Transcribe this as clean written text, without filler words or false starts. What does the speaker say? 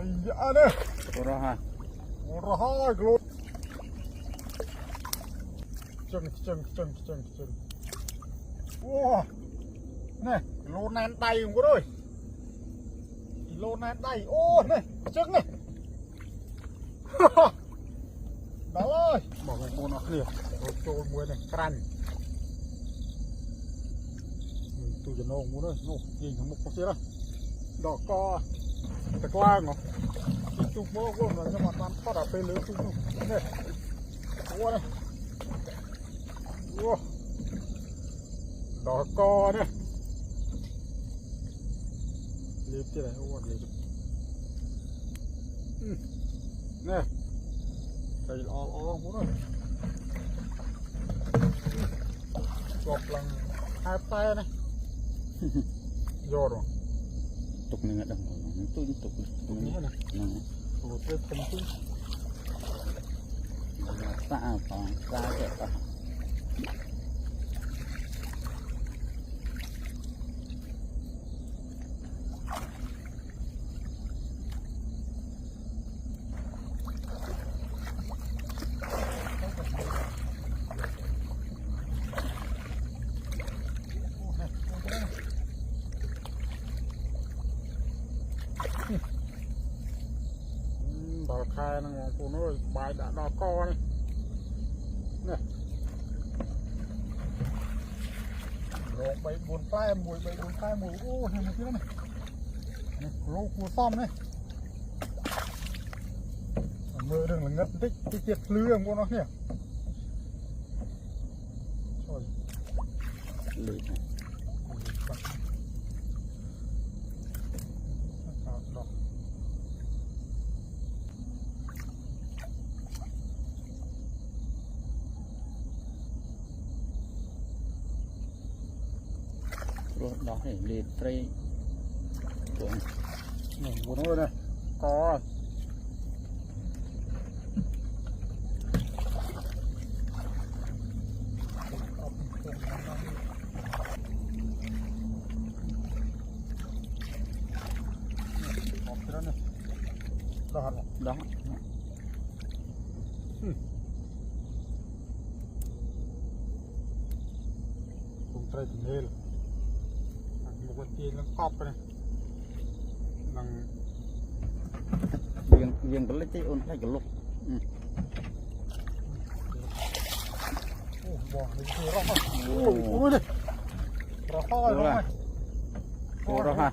ôi dạ đây rồi ha rồi lột chân wow này lô nan tay không có rồi lô nan tay ô này chân này đó ơi bỏ một môn nó liền rồi trôi muối này canh tôiจะนองมุ้งเลยโน่ยิงทั้งหมดก็เสียแล้วดอกก็แต่กว้างเหรอจุกโม่ก็มันจะมาตามทอดไปเลยจุกนี่โอ้ยโอ้ดอกก็เนี่ยรีบที่ไหนโอ้ยเลยจุกนี่ใส่ออกมุ้งเลยกบลังหายไปนะRồi tục này đồng nó tôi tục này này rồi tôi không tin xa còn xa chạy cả đào khai nó ngon cô nói bài đã đào co này nè rồi bảy bốn tay mùi ô này một cái này này lô cua xóm này mưa đừng là ngất tích cái tiệt lưới của nó nhỉ lưỡi đó để liệt tray buồn ơi này có đó cùng tray thì lên một con tiên nó cọp này bằng viên cái lấy cái ôn thay cái lục bỏ đi rồi ôi này rồi rồi ha